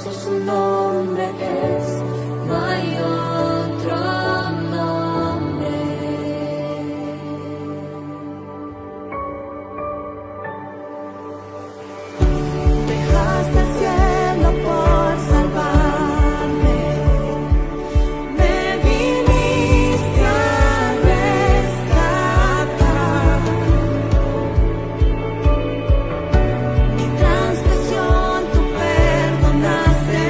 Cristo su nombre es, no hay otro nombre. Dejaste el cielo por salvarme, me viniste a rescatar. Mi transgresión tú perdonaste.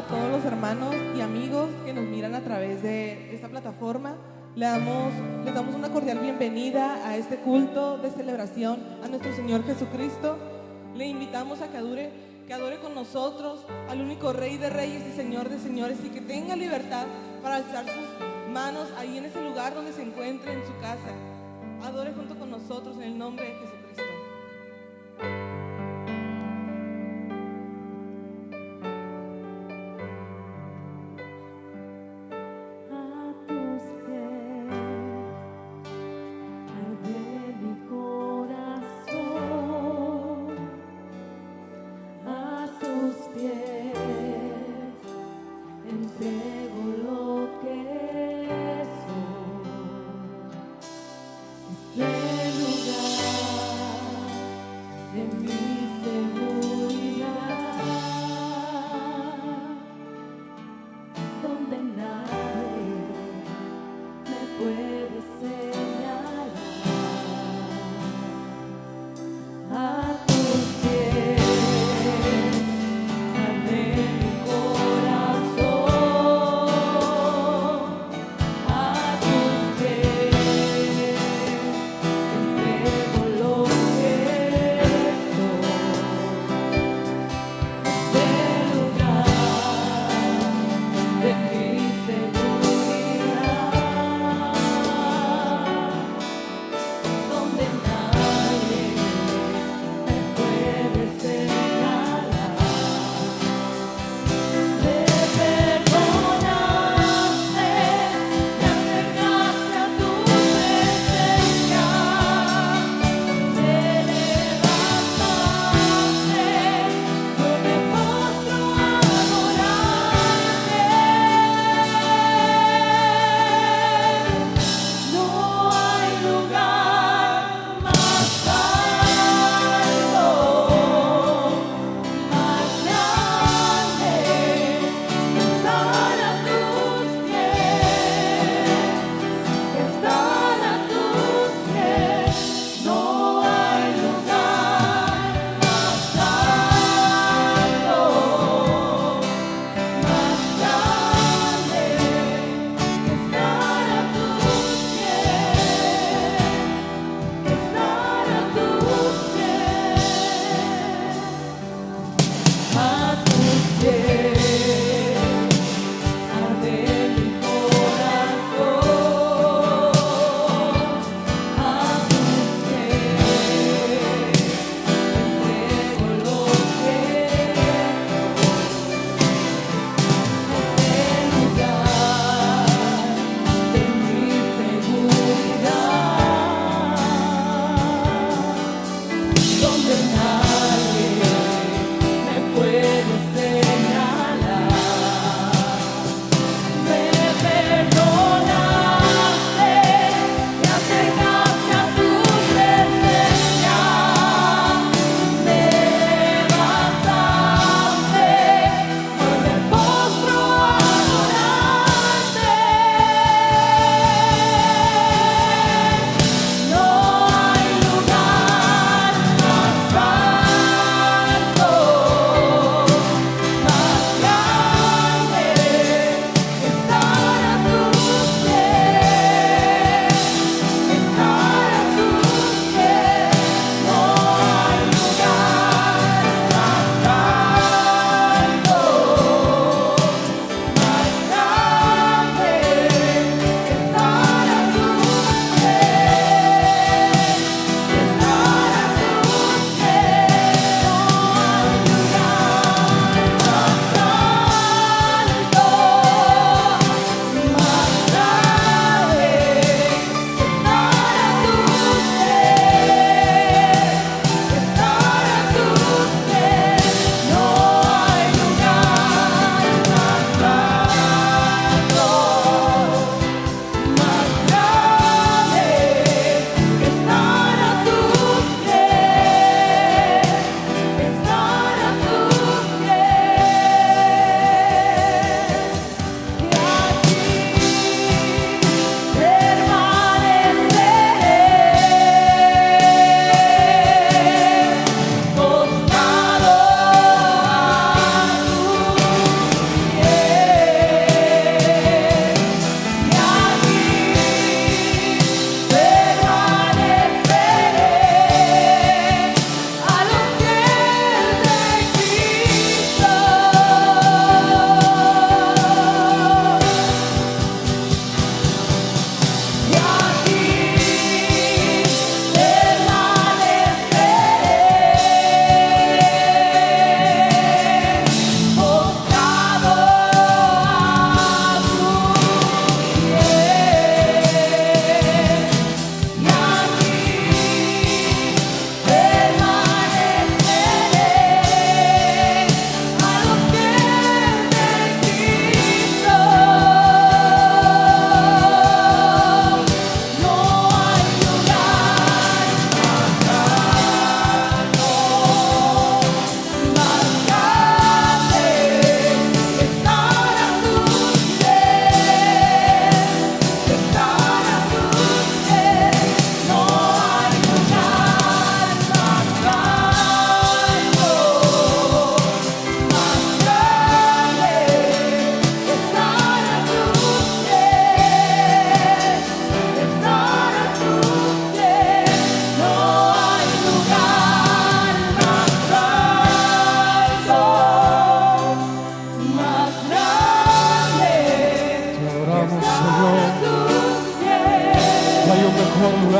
todos los hermanos y amigos que nos miran a través de esta plataforma. Les damos una cordial bienvenida a este culto de celebración a nuestro Señor Jesucristo. Le invitamos a que adore con nosotros al único Rey de Reyes y Señor de Señores, y que tenga libertad para alzar sus manos ahí en ese lugar donde se encuentre en su casa. Adore junto con nosotros en el nombre de Jesucristo. A tus pies arde mi corazón, a tus pies entrego lo que soy. Ese lugar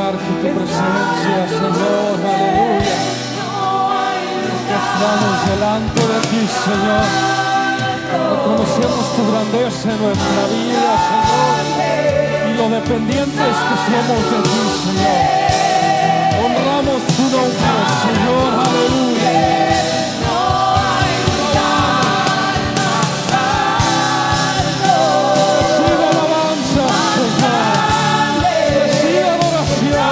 lugar con tu presencia, Señor, aleluya. Que estamos delante de ti, Señor. Reconocemos tu grandeza en nuestra vida, Señor, y lo dependientes que somos de ti, Señor. Honramos tu nombre, Señor, aleluya. Recibe alabanza, Señor. Recibe adoración.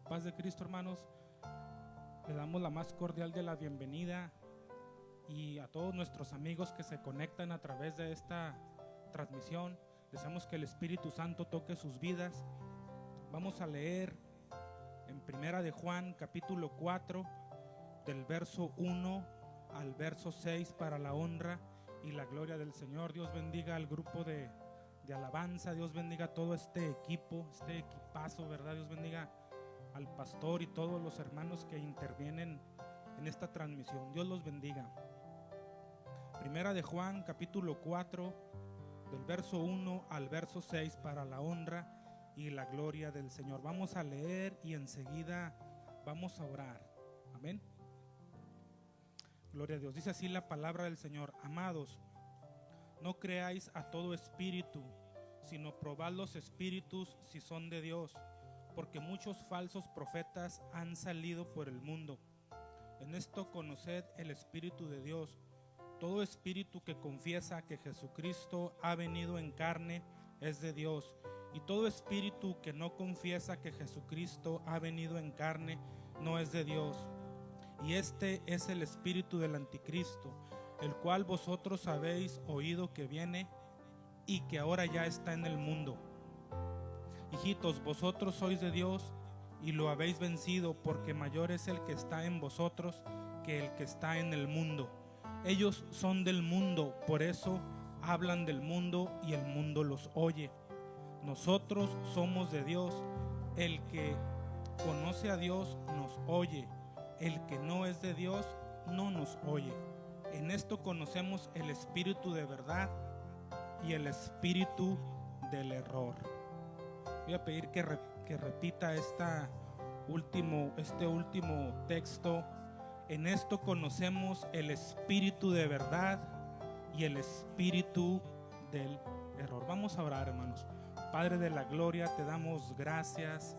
Paz de Cristo, hermanos. Le damos la más cordial de la bienvenida y a todos nuestros amigos que se conectan a través de esta transmisión. Deseamos que el Espíritu Santo toque sus vidas. Vamos a leer en Primera de Juan, capítulo 4, del verso 1 al verso 6, para la honra y la gloria del Señor. Dios bendiga al grupo de alabanza. Dios bendiga a todo este equipo, este equipazo, ¿verdad? Dios bendiga al pastor y todos los hermanos que intervienen en esta transmisión. Dios los bendiga. Primera de Juan, capítulo 4, del verso 1 al verso 6, para la honra y la gloria del Señor. Vamos a leer y enseguida vamos a orar. Amén. Gloria a Dios. Dice así la palabra del Señor: amados, no creáis a todo espíritu, sino probad los espíritus si son de Dios, porque muchos falsos profetas han salido por el mundo. En esto conoced el Espíritu de Dios. Todo espíritu que confiesa que Jesucristo ha venido en carne es de Dios, y todo espíritu que no confiesa que Jesucristo ha venido en carne no es de Dios. Y este es el espíritu del anticristo, el cual vosotros habéis oído que viene y que ahora ya está en el mundo. Hijitos, vosotros sois de Dios y lo habéis vencido, porque mayor es el que está en vosotros que el que está en el mundo. Ellos son del mundo, por eso hablan del mundo y el mundo los oye. Nosotros somos de Dios. El que conoce a Dios nos oye. El que no es de Dios no nos oye. En esto conocemos el espíritu de verdad y el espíritu del error. Voy a pedir que repita este último texto. En esto conocemos el espíritu de verdad y el espíritu del error. Vamos a orar, hermanos. Padre de la gloria, te damos gracias,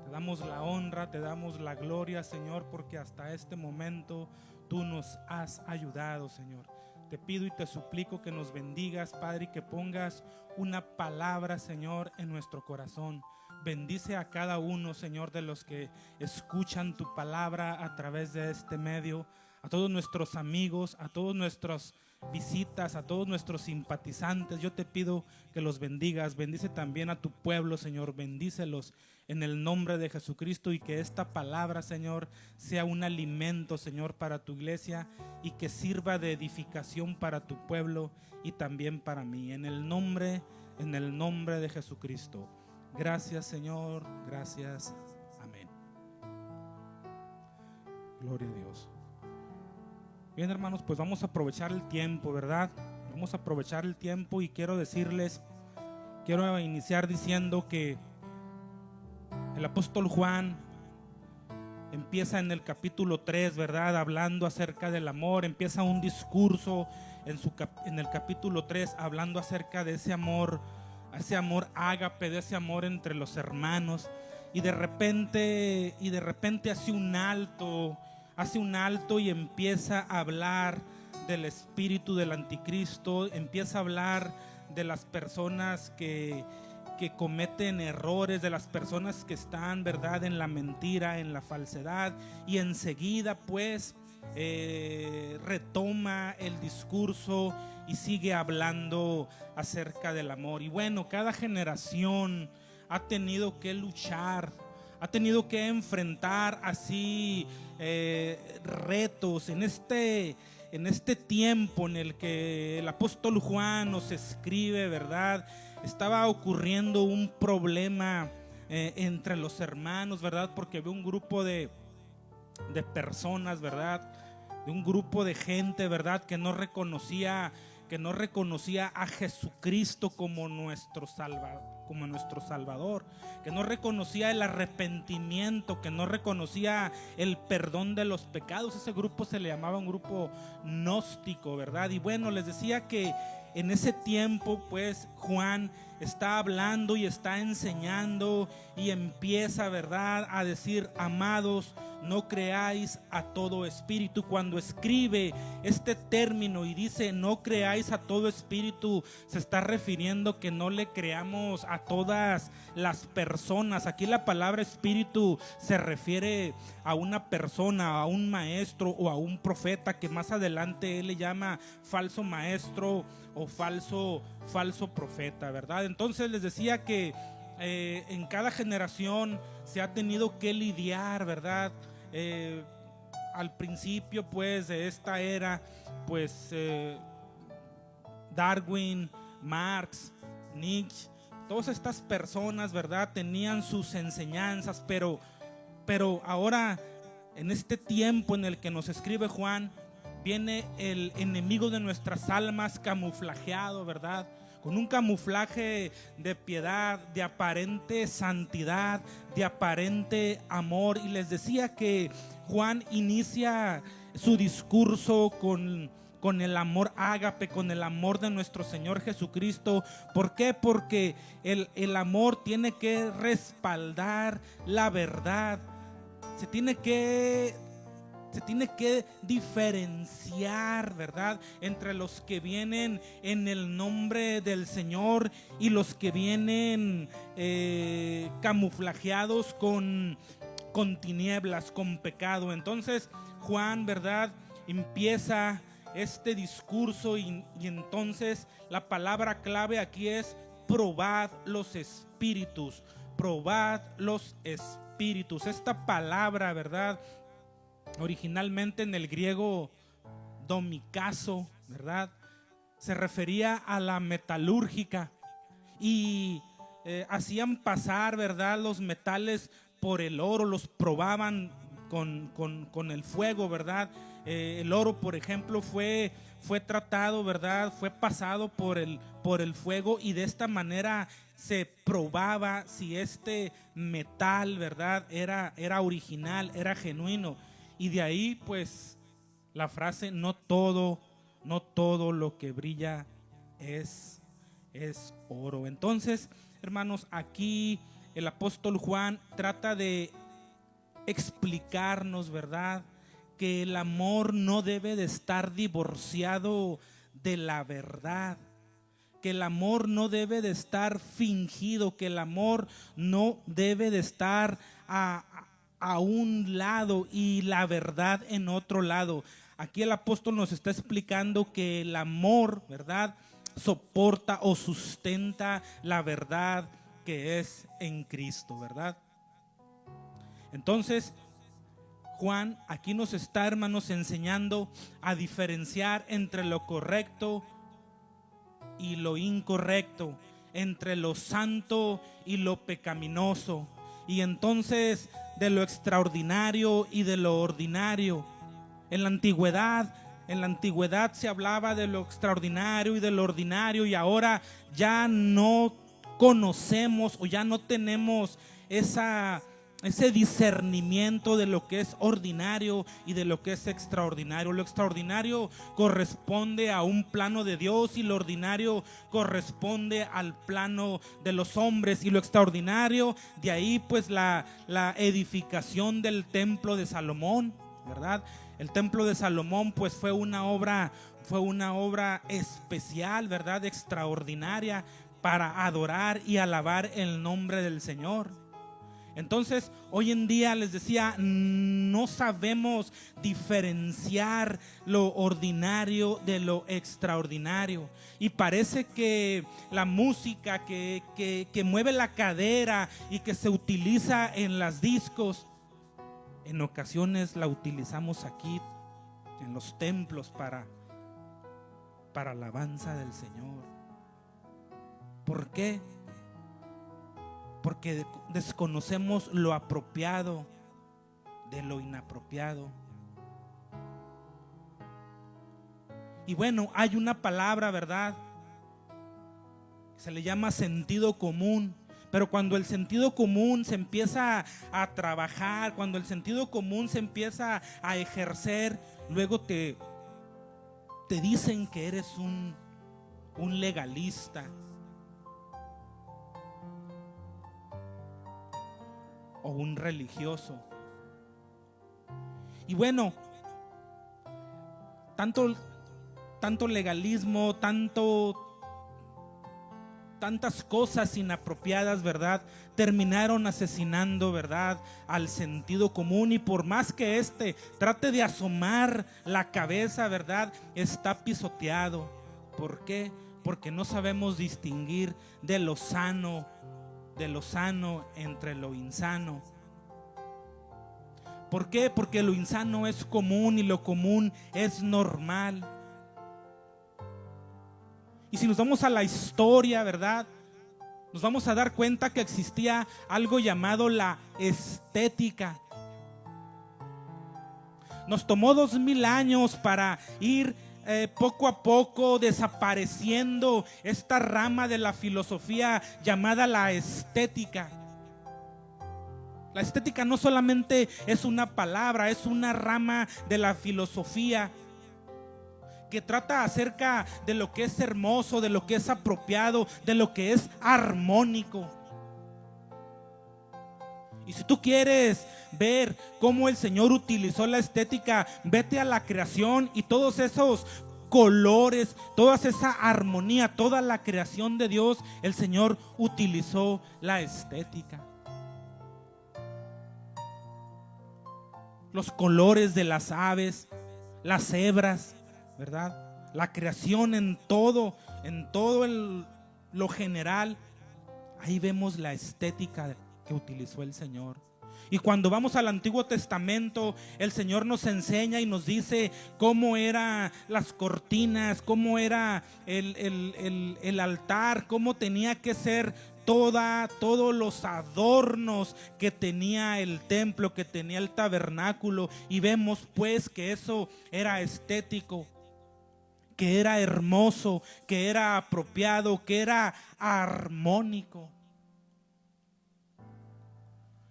te damos la honra, te damos la gloria, Señor, porque hasta este momento tú nos has ayudado, Señor. Te pido y te suplico que nos bendigas, Padre, y que pongas una palabra, Señor, en nuestro corazón. Bendice a cada uno, Señor, de los que escuchan tu palabra a través de este medio, a todos nuestros amigos, a todos nuestros visitas, a todos nuestros simpatizantes. Yo te pido que los bendigas. Bendice también a tu pueblo, Señor. Bendícelos en el nombre de Jesucristo, y que esta palabra, Señor, sea un alimento, Señor, para tu iglesia, y que sirva de edificación para tu pueblo y también para mí. En el nombre de Jesucristo. Gracias, Señor. Gracias. Amén. Gloria a Dios. Bien, hermanos, pues vamos a aprovechar el tiempo, ¿verdad? Vamos a aprovechar el tiempo, y quiero iniciar diciendo que el apóstol Juan empieza en el capítulo 3, ¿verdad? Hablando acerca del amor, empieza un discurso en el capítulo 3 hablando acerca de ese amor ágape, de ese amor entre los hermanos, y de repente hace un alto y empieza a hablar del espíritu del anticristo, empieza a hablar de las personas que cometen errores, de las personas que están, ¿verdad?, en la mentira, en la falsedad, y enseguida pues retoma el discurso y sigue hablando acerca del amor. Y bueno, cada generación ha tenido que luchar, ha tenido que enfrentar así retos en este tiempo en el que el apóstol Juan nos escribe, ¿verdad? Estaba ocurriendo un problema entre los hermanos, ¿verdad? Porque había un grupo de personas, ¿verdad? De un grupo de gente, ¿verdad? Que no reconocía a Jesucristo como nuestro Salvador, que no reconocía el arrepentimiento, que no reconocía el perdón de los pecados. Ese grupo se le llamaba un grupo gnóstico, ¿verdad? Y bueno, les decía que en ese tiempo pues Juan está hablando y está enseñando, y empieza, ¿verdad?, a decir: amados, no creáis a todo espíritu. Cuando escribe este término y dice no creáis a todo espíritu, se está refiriendo que no le creamos a todas las personas. Aquí la palabra espíritu se refiere a una persona, a un maestro o a un profeta, que más adelante él le llama falso maestro o falso profeta, ¿verdad? Entonces les decía que en cada generación se ha tenido que lidiar, ¿verdad? Al principio pues de esta era, pues Darwin, Marx, Nietzsche, todas estas personas, ¿verdad?, tenían sus enseñanzas, pero ahora en este tiempo en el que nos escribe Juan, viene el enemigo de nuestras almas camuflajeado, ¿verdad?, con un camuflaje de piedad, de aparente santidad, de aparente amor. Y les decía que Juan inicia su discurso con el amor ágape, con el amor de nuestro Señor Jesucristo. ¿Por qué? Porque el amor tiene que respaldar la verdad. Se tiene que diferenciar, ¿verdad?, entre los que vienen en el nombre del Señor y los que vienen camuflajeados con tinieblas, con pecado. Entonces Juan, ¿verdad?, empieza este discurso y entonces la palabra clave aquí es: probad los espíritus, probad los espíritus. espíritus. Esta palabra, ¿verdad? Originalmente en el griego domikazo, ¿verdad? Se refería a la metalúrgica y hacían pasar, ¿verdad?, los metales por el oro, los probaban con el fuego, ¿verdad? El oro, por ejemplo, fue tratado, ¿verdad? Fue pasado por el fuego y de esta manera se probaba si este metal, ¿verdad?, era original, era genuino. Y de ahí, pues, la frase, no todo lo que brilla es oro. Entonces, hermanos, aquí el apóstol Juan trata de explicarnos, ¿verdad?, que el amor no debe de estar divorciado de la verdad, que el amor no debe de estar fingido, que el amor no debe de estar a un lado y la verdad en otro lado. Aquí el apóstol nos está explicando que el amor, ¿verdad?, soporta o sustenta la verdad que es en Cristo, ¿verdad? Entonces, Juan aquí nos está, hermanos, enseñando a diferenciar entre lo correcto y lo incorrecto, entre lo santo y lo pecaminoso, y entonces de lo extraordinario y de lo ordinario. En la antigüedad se hablaba de lo extraordinario y de lo ordinario, y ahora ya no conocemos o ya no tenemos ese discernimiento de lo que es ordinario y de lo que es extraordinario. Lo extraordinario corresponde a un plano de Dios y lo ordinario corresponde al plano de los hombres. Y lo extraordinario, de ahí pues la edificación del templo de Salomón, ¿verdad? El templo de Salomón pues fue una obra especial, ¿verdad?, extraordinaria para adorar y alabar el nombre del Señor. Entonces, hoy en día, les decía, no sabemos diferenciar lo ordinario de lo extraordinario. Y parece que la música que mueve la cadera y que se utiliza en las discos, en ocasiones la utilizamos aquí en los templos para alabanza del Señor. ¿Por qué? Porque desconocemos lo apropiado de lo inapropiado. Y bueno, hay una palabra, ¿verdad?, se le llama sentido común. Pero cuando el sentido común se empieza a trabajar, cuando el sentido común se empieza a ejercer, luego te dicen que eres un legalista o un religioso. Y bueno, tanto legalismo, tantas cosas inapropiadas, ¿verdad?, terminaron asesinando, ¿verdad?, al sentido común. Y por más que trate de asomar la cabeza, ¿verdad?, está pisoteado. ¿Por qué? Porque no sabemos distinguir de lo sano entre lo insano. ¿Por qué? Porque lo insano es común y lo común es normal. Y si nos vamos a la historia, ¿verdad?, nos vamos a dar cuenta que existía algo llamado la estética. Nos tomó 2000 años para ir poco a poco desapareciendo esta rama de la filosofía llamada la estética. La estética no solamente es una palabra, es una rama de la filosofía que trata acerca de lo que es hermoso, de lo que es apropiado, de lo que es armónico. Y si tú quieres ver cómo el Señor utilizó la estética, vete a la creación y todos esos colores, toda esa armonía, toda la creación de Dios, el Señor utilizó la estética. Los colores de las aves, las cebras, ¿verdad? La creación en todo lo general. Ahí vemos la estética que utilizó el Señor. Y cuando vamos al Antiguo Testamento, el Señor nos enseña y nos dice cómo eran las cortinas, cómo era el altar, cómo tenía que ser todos los adornos que tenía el templo, que tenía el tabernáculo. Y vemos pues que eso era estético, que era hermoso, que era apropiado, que era armónico.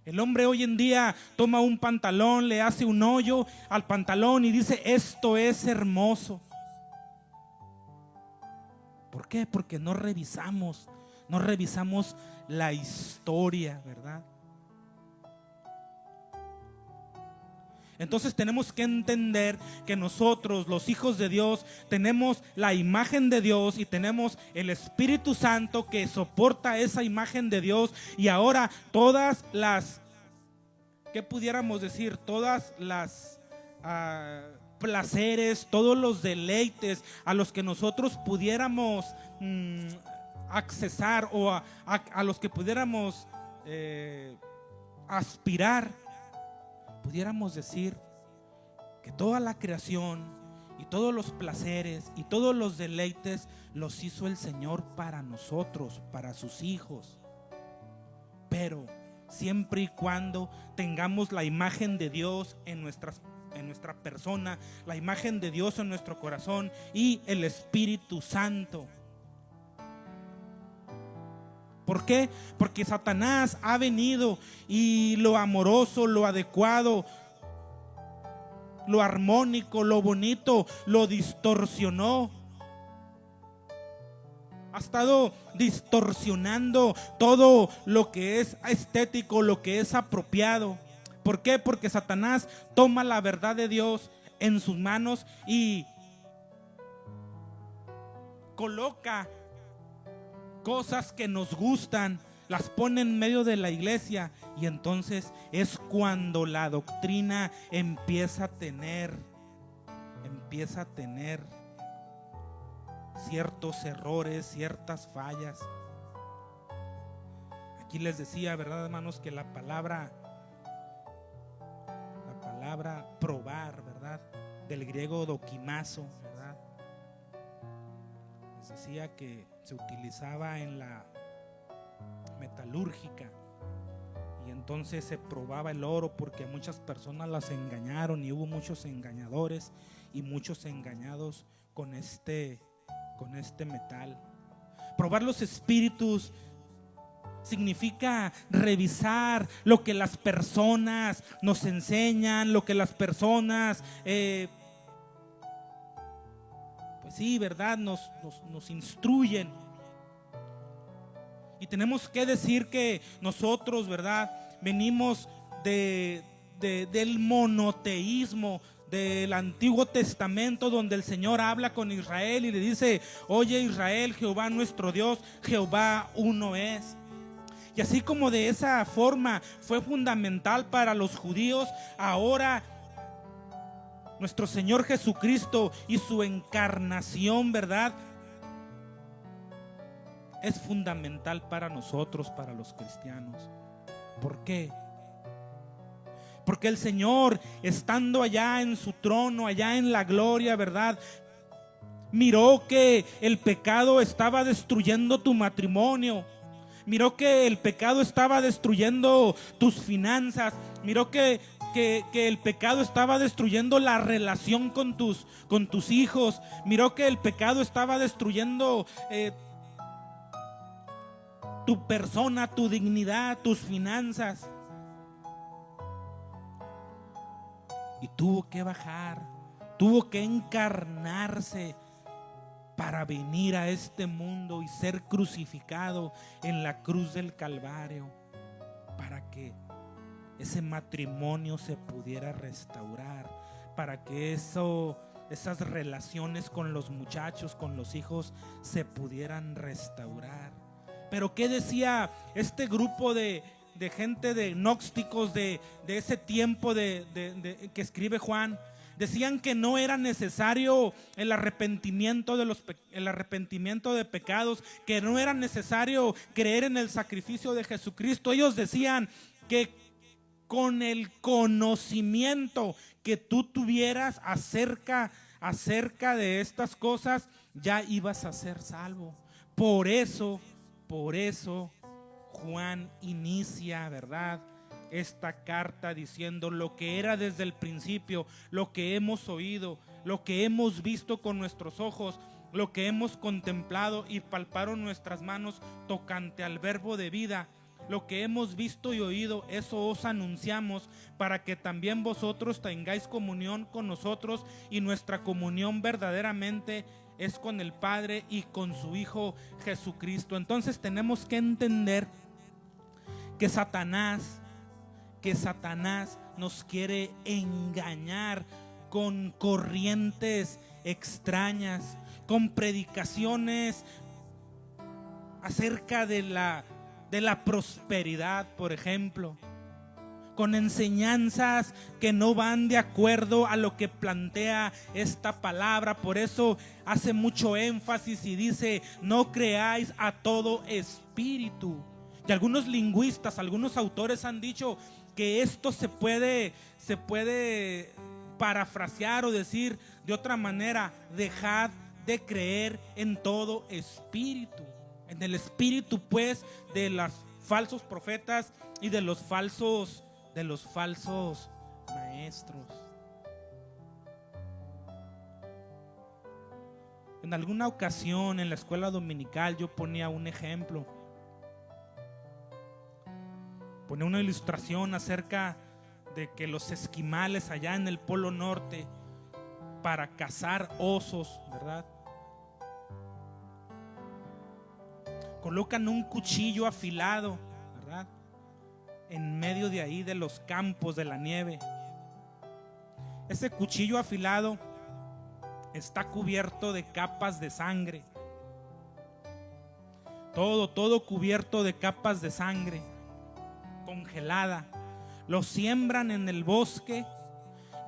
El hombre hoy en día toma un pantalón, le hace un hoyo al pantalón y dice: esto es hermoso. ¿Por qué? Porque no revisamos la historia, ¿verdad? Entonces tenemos que entender que nosotros, los hijos de Dios, tenemos la imagen de Dios y tenemos el Espíritu Santo que soporta esa imagen de Dios. Y ahora todas las, ¿qué pudiéramos decir? Todas las placeres, todos los deleites a los que nosotros pudiéramos accesar o a los que pudiéramos aspirar, pudiéramos decir que toda la creación y todos los placeres y todos los deleites los hizo el Señor para nosotros, para sus hijos. Pero siempre y cuando tengamos la imagen de Dios en nuestra persona, la imagen de Dios en nuestro corazón y el Espíritu Santo. ¿Por qué? Porque Satanás ha venido y lo amoroso, lo adecuado, lo armónico, lo bonito, lo distorsionó. Ha estado distorsionando todo lo que es estético, lo que es apropiado. ¿Por qué? Porque Satanás toma la verdad de Dios en sus manos y coloca cosas que nos gustan, las pone en medio de la iglesia, y entonces es cuando la doctrina empieza a tener ciertos errores, ciertas fallas. Aquí les decía, ¿verdad, hermanos? Que la palabra probar, ¿verdad? Del griego dokimazo, ¿verdad? Les decía que se utilizaba en la metalúrgica, y entonces se probaba el oro porque muchas personas las engañaron y hubo muchos engañadores y muchos engañados con este metal. Probar los espíritus significa revisar lo que las personas nos enseñan, lo que las personas pues sí, ¿verdad? Nos instruyen. Y tenemos que decir que nosotros, ¿verdad? Venimos del monoteísmo del Antiguo Testamento, donde el Señor habla con Israel y le dice: oye Israel, Jehová nuestro Dios, Jehová uno es. Y así como de esa forma fue fundamental para los judíos, ahora nuestro Señor Jesucristo y su encarnación, ¿verdad?, es fundamental para nosotros, para los cristianos. ¿Por qué? Porque el Señor, estando allá en su trono, allá en la gloria, ¿verdad?, miró que el pecado estaba destruyendo tu matrimonio. Miró que el pecado estaba destruyendo tus finanzas. Miró que el pecado estaba destruyendo la relación con tus hijos. Miró que el pecado estaba destruyendo tu persona, tu dignidad, tus finanzas. Y tuvo que bajar, tuvo que encarnarse para venir a este mundo y ser crucificado en la cruz del Calvario, para que ese matrimonio se pudiera restaurar, para que esas relaciones con los muchachos, con los hijos, se pudieran restaurar. Pero ¿qué decía este grupo de gente, de gnósticos de ese tiempo que escribe Juan? Decían que no era necesario el arrepentimiento de pecados, que no era necesario creer en el sacrificio de Jesucristo. Ellos decían que con el conocimiento que tú tuvieras acerca de estas cosas, ya ibas a ser salvo. Por eso Juan inicia, ¿verdad?, esta carta diciendo lo que era desde el principio, lo que hemos oído, lo que hemos visto con nuestros ojos, lo que hemos contemplado y palparon nuestras manos tocante al verbo de vida. Lo que hemos visto y oído, eso os anunciamos, para que también vosotros tengáis comunión con nosotros, y nuestra comunión verdaderamente es con el Padre y con su Hijo Jesucristo. Entonces tenemos que entender que Satanás nos quiere engañar con corrientes extrañas, con predicaciones acerca de la prosperidad, por ejemplo, con enseñanzas que no van de acuerdo a lo que plantea esta palabra. Por eso hace mucho énfasis y dice: no creáis a todo espíritu. Y algunos lingüistas, algunos autores han dicho que esto se puede parafrasear o decir de otra manera: dejad de creer en todo espíritu. En el espíritu, pues, de los falsos profetas y de los falsos maestros. En alguna ocasión en la escuela dominical yo ponía un ejemplo, ponía una ilustración acerca de que los esquimales allá en el Polo Norte, para cazar osos, ¿verdad?, colocan un cuchillo afilado, ¿verdad?, en medio de ahí de los campos de la nieve. Ese cuchillo afilado está cubierto de capas de sangre. Todo cubierto de capas de sangre congelada. Lo siembran en el bosque.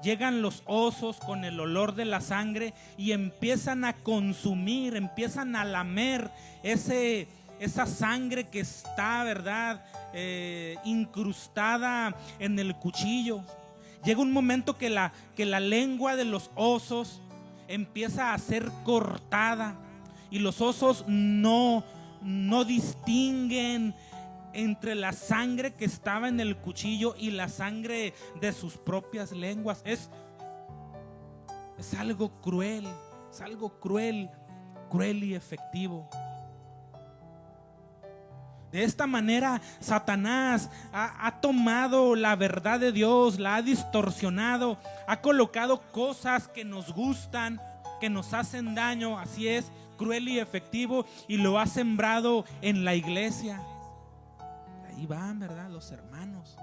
Llegan los osos con el olor de la sangre y empiezan a consumir, empiezan a lamer esa sangre que está, ¿verdad?, incrustada en el cuchillo. Llega un momento que la lengua de los osos empieza a ser cortada y los osos no distinguen entre la sangre que estaba en el cuchillo y la sangre de sus propias lenguas. Es algo cruel, cruel y efectivo. De esta manera Satanás ha tomado la verdad de Dios, la ha distorsionado, ha colocado cosas que nos gustan, que nos hacen daño, así es, cruel y efectivo, y lo ha sembrado en la iglesia. Ahí van, ¿verdad?, los hermanos.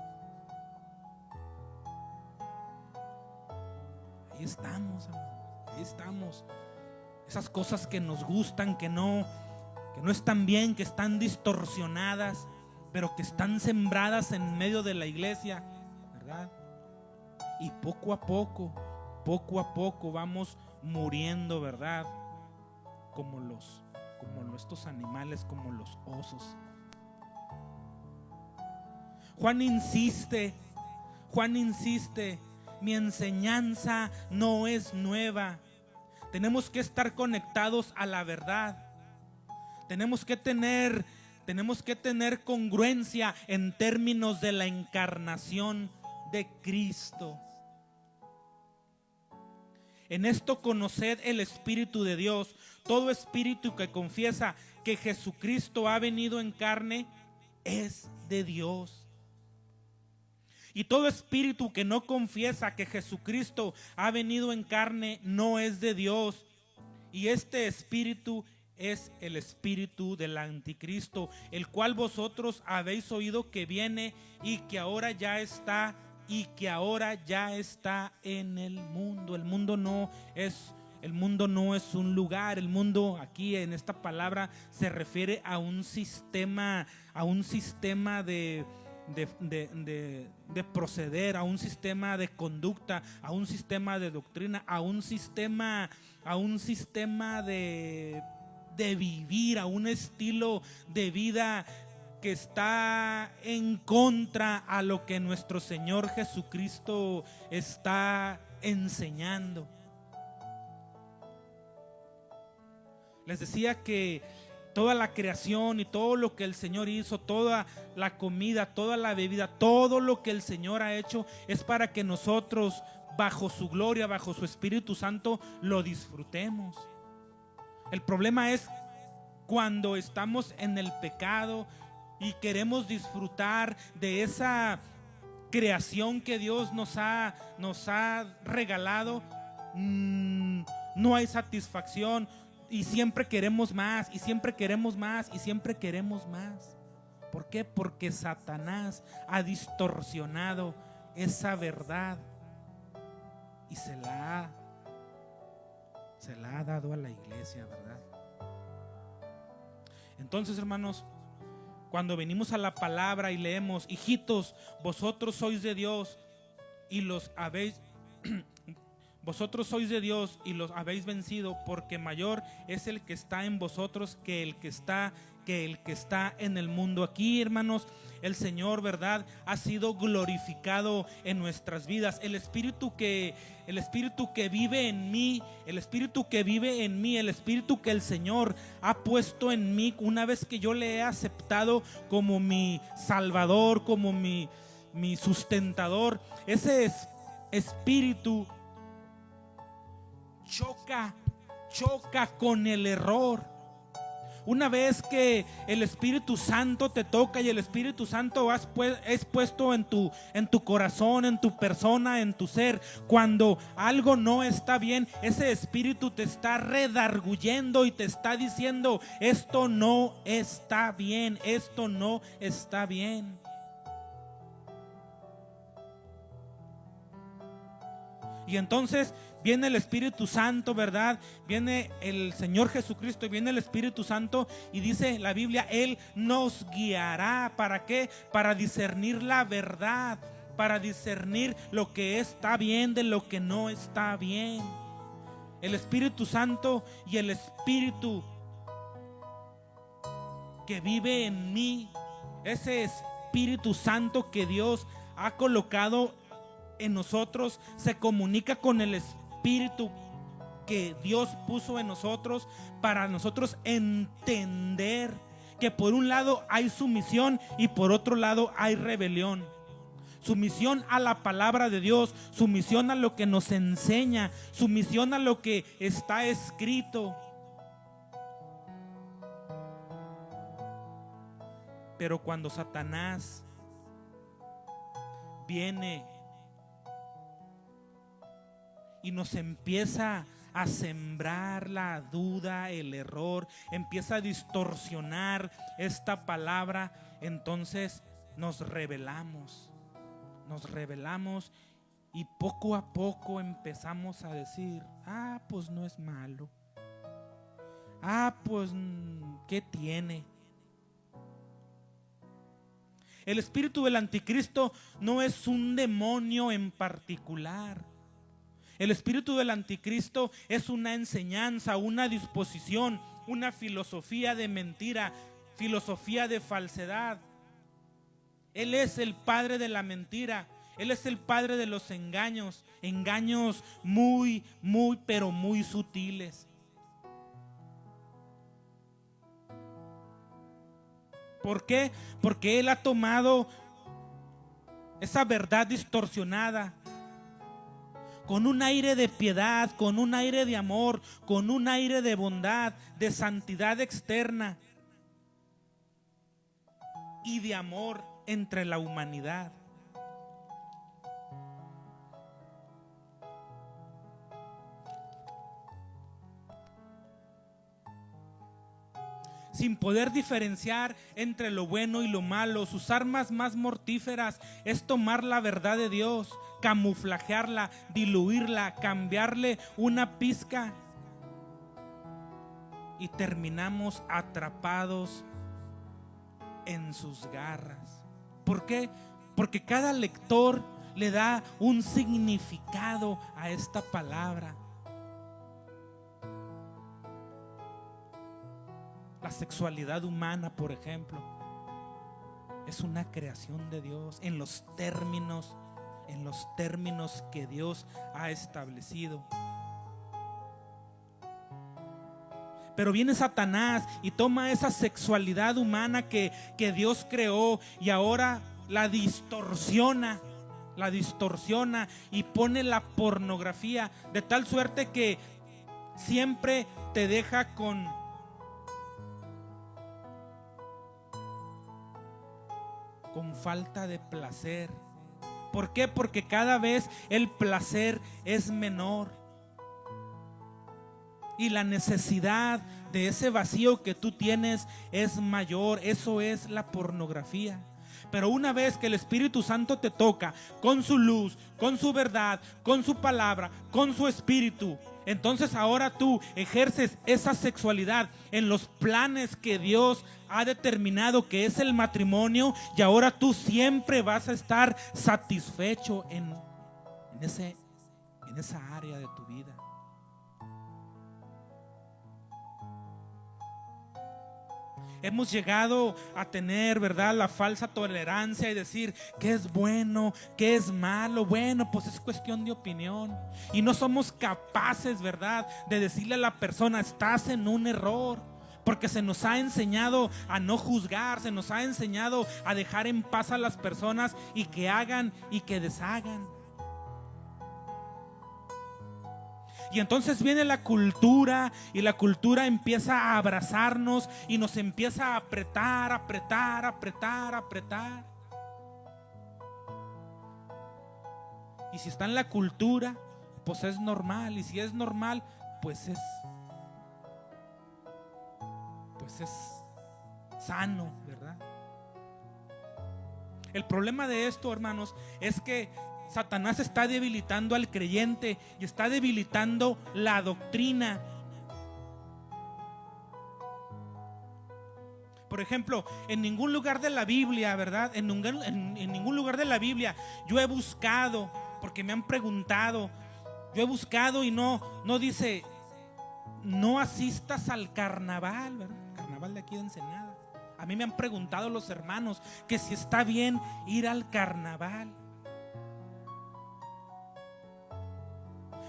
Ahí estamos, hermano. Ahí estamos. Esas cosas que nos gustan, que no están bien, que están distorsionadas, pero que están sembradas en medio de la iglesia, ¿verdad? Y poco a poco vamos muriendo, ¿verdad? Como estos animales, como los osos. Juan insiste, mi enseñanza no es nueva. Tenemos que estar conectados a la verdad. Tenemos que tener congruencia en términos de la encarnación de Cristo. En esto conoced el Espíritu de Dios. Todo espíritu que confiesa que Jesucristo ha venido en carne es de Dios. Y todo espíritu que no confiesa que Jesucristo ha venido en carne no es de Dios. Y este espíritu es el espíritu del anticristo, el cual vosotros habéis oído que viene y que ahora ya está en el mundo. El mundo no es un lugar. El mundo, aquí en esta palabra, se refiere a un sistema de proceder, a un sistema de conducta, a un sistema de doctrina, a un sistema de vivir, a un estilo de vida que está en contra a lo que nuestro Señor Jesucristo está enseñando. Les decía que toda la creación y todo lo que el Señor hizo, toda la comida, toda la bebida, todo lo que el Señor ha hecho es para que nosotros, bajo su gloria, bajo su Espíritu Santo, lo disfrutemos. El problema es cuando estamos en el pecado y queremos disfrutar de esa creación que Dios nos ha regalado. No hay satisfacción y siempre queremos más, y siempre queremos más, y siempre queremos más. ¿Por qué? Porque Satanás ha distorsionado esa verdad y se la ha dado a la iglesia, ¿verdad? Entonces, hermanos, cuando venimos a la palabra y leemos: hijitos, vosotros sois de Dios y los habéis vosotros sois de Dios y los habéis vencido, porque mayor es el que está en vosotros que el que está en el mundo. Aquí, hermanos, el Señor, ¿verdad?, ha sido glorificado en nuestras vidas. El Espíritu que vive en mí, el Espíritu que el Señor ha puesto en mí, una vez que yo le he aceptado como mi Salvador, como mi sustentador, ese Espíritu choca con el error. Una vez que el Espíritu Santo te toca y el Espíritu Santo es puesto en tu corazón, en tu persona, en tu ser, cuando algo no está bien, ese Espíritu te está redarguyendo y te está diciendo: esto no está bien, esto no está bien. Y entonces viene el Espíritu Santo, ¿verdad? Viene el Señor Jesucristo y viene el Espíritu Santo, y dice la Biblia: Él nos guiará. ¿Para qué? Para discernir la verdad, para discernir lo que está bien de lo que no está bien. El Espíritu Santo y el Espíritu que vive en mí, ese Espíritu Santo que Dios ha colocado en nosotros, se comunica con el Espíritu que Dios puso en nosotros, para nosotros entender que por un lado hay sumisión y por otro lado hay rebelión. Sumisión a la palabra de Dios, sumisión a lo que nos enseña, sumisión a lo que está escrito. Pero cuando Satanás viene y nos empieza a sembrar la duda, el error, empieza a distorsionar esta palabra, entonces nos rebelamos y poco a poco empezamos a decir: pues no es malo, pues ¿qué tiene? El espíritu del anticristo no es un demonio en particular. El espíritu del anticristo es una enseñanza, una disposición, una filosofía de mentira, filosofía de falsedad. Él es el padre de la mentira. Él es el padre de los engaños, engaños muy, pero muy sutiles. ¿Por qué? Porque él ha tomado esa verdad distorsionada, con un aire de piedad, con un aire de amor, con un aire de bondad, de santidad externa y de amor entre la humanidad. Sin poder diferenciar entre lo bueno y lo malo, sus armas más mortíferas es tomar la verdad de Dios, camuflajearla, diluirla, cambiarle una pizca, y terminamos atrapados en sus garras. ¿Por qué? Porque cada lector le da un significado a esta palabra. La sexualidad humana, por ejemplo. es una creación de Dios en los términos que Dios ha establecido. Pero viene Satanás y toma esa sexualidad humana que Dios creó y ahora la distorsiona y pone la pornografía de tal suerte que siempre te deja con falta de placer. ¿Por qué? Porque cada vez el placer es menor y la necesidad de ese vacío que tú tienes es mayor. Eso es la pornografía. Pero una vez que el Espíritu Santo te toca con su luz, con su verdad, con su palabra, con su espíritu, entonces ahora tú ejerces esa sexualidad en los planes que Dios ha determinado, que es el matrimonio, y ahora tú siempre vas a estar satisfecho en esa área de tu vida. Hemos llegado a tener, ¿verdad?, la falsa tolerancia y decir qué es bueno, qué es malo. Bueno, pues es cuestión de opinión. Y no somos capaces, ¿verdad?, de decirle a la persona, estás en un error. Porque se nos ha enseñado a no juzgar, se nos ha enseñado a dejar en paz a las personas y que hagan y que deshagan. Y entonces viene la cultura y la cultura empieza a abrazarnos y nos empieza a apretar. Y si está en la cultura, pues es normal. Y si es normal, pues es sano, ¿verdad? El problema de esto, hermanos, es que Satanás está debilitando al creyente y está debilitando la doctrina. Por ejemplo, en ningún lugar de la Biblia, ¿verdad? En ningún lugar de la Biblia yo he buscado, porque me han preguntado, yo he buscado y no dice, no asistas al carnaval, ¿verdad? Carnaval de aquí de Ensenada. A mí me han preguntado los hermanos que si está bien ir al carnaval.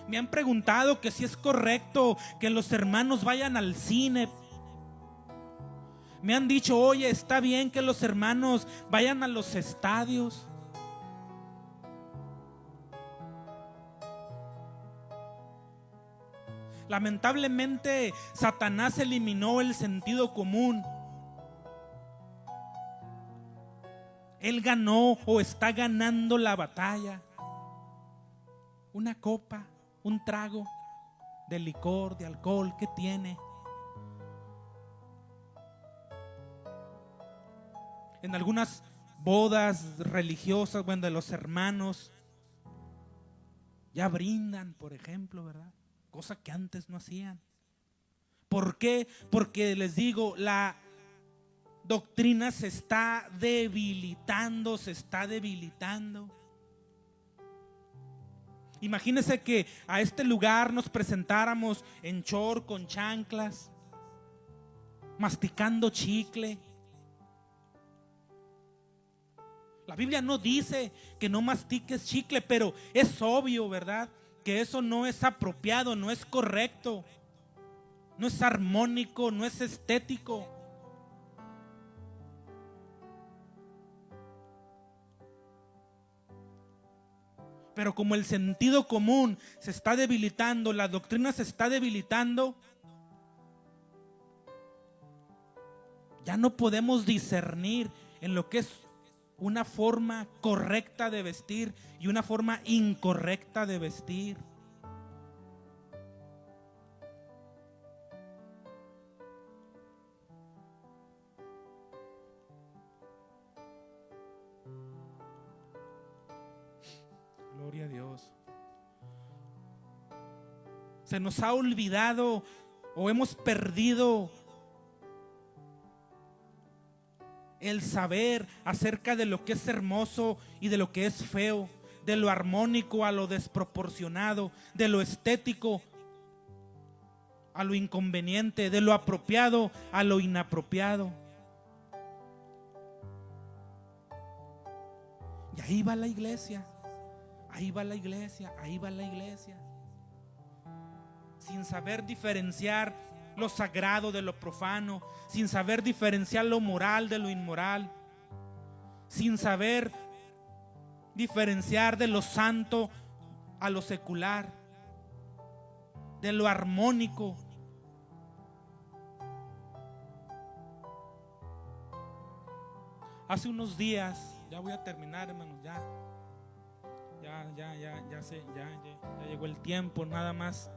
Me han preguntado que si es correcto que los hermanos vayan al cine. Me han dicho, oye, está bien que los hermanos vayan a los estadios. Lamentablemente, Satanás eliminó el sentido común. Él ganó o está ganando la batalla. Una copa, un trago de licor, de alcohol, ¿qué tiene? En algunas bodas religiosas, bueno, de los hermanos, ya brindan, por ejemplo, ¿verdad? Cosa que antes no hacían. ¿Por qué? Porque les digo, la doctrina se está debilitando. Imagínense que a este lugar nos presentáramos en short, con chanclas, masticando chicle. La Biblia no dice que no mastiques chicle, pero es obvio, ¿verdad?, que eso no es apropiado, no es correcto, no es armónico, no es estético. Pero como el sentido común se está debilitando, la doctrina se está debilitando, ya no podemos discernir en lo que es una forma correcta de vestir y una forma incorrecta de vestir. Gloria a Dios. Se nos ha olvidado o hemos perdido el saber acerca de lo que es hermoso y de lo que es feo, de lo armónico a lo desproporcionado, de lo estético a lo inconveniente, de lo apropiado a lo inapropiado. Y ahí va la iglesia, ahí va la iglesia, ahí va la iglesia, sin saber diferenciar lo sagrado de lo profano, sin saber diferenciar lo moral de lo inmoral, sin saber diferenciar de lo santo a lo secular, de lo armónico. Hace unos días, ya voy a terminar, hermanos, ya llegó el tiempo, nada más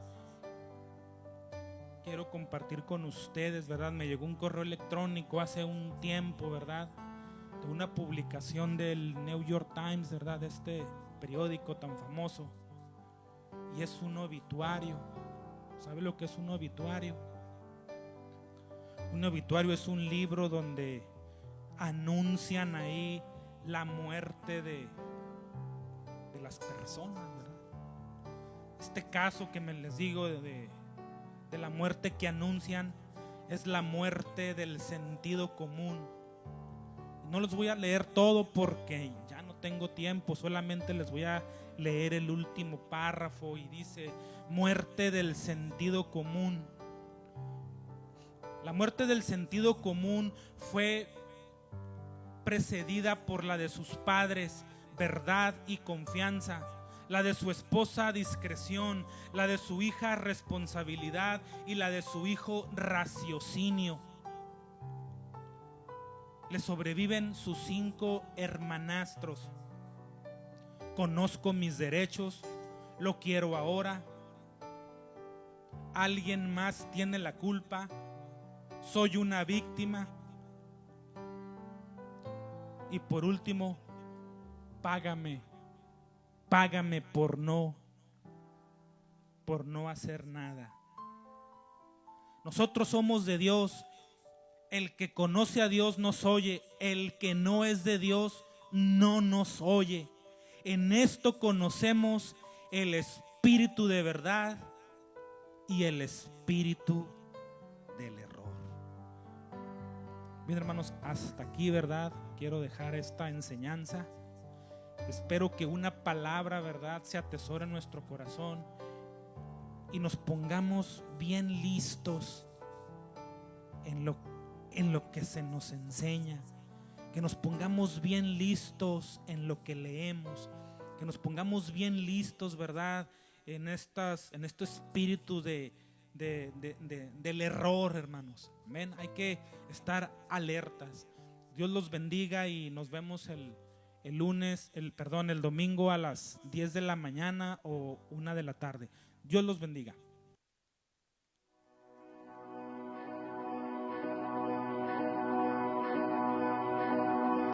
quiero compartir con ustedes, ¿verdad? Me llegó un correo electrónico hace un tiempo, ¿verdad? De una publicación del New York Times, ¿verdad? De este periódico tan famoso. Y es un obituario. ¿Sabe lo que es un obituario? Un obituario es un libro donde anuncian ahí la muerte de las personas, ¿verdad? Este caso que les digo de la muerte que anuncian es la muerte del sentido común. No los voy a leer todo porque ya no tengo tiempo, solamente les voy a leer el último párrafo y dice: muerte del sentido común. La muerte del sentido común fue precedida por la de sus padres, verdad y confianza, la de su esposa, discreción, la de su hija, responsabilidad, y la de su hijo, raciocinio. Le sobreviven sus 5 hermanastros. Conozco mis derechos, lo quiero ahora. Alguien más tiene la culpa, soy una víctima. Y por último, págame por no hacer nada. Nosotros somos de Dios. El que conoce a Dios nos oye, el que no es de Dios no nos oye. En esto conocemos el espíritu de verdad y el espíritu del error. Bien, hermanos, hasta aquí, ¿verdad? Quiero dejar esta enseñanza. Espero que una palabra, ¿verdad?, se atesore en nuestro corazón y nos pongamos bien listos en lo que se nos enseña, que nos pongamos bien listos en lo que leemos, que nos pongamos bien listos, ¿verdad?, en este espíritu del error, hermanos. Amén. Hay que estar alertas. Dios los bendiga y nos vemos el domingo a las 10 de la mañana o 1 de la tarde. Dios los bendiga.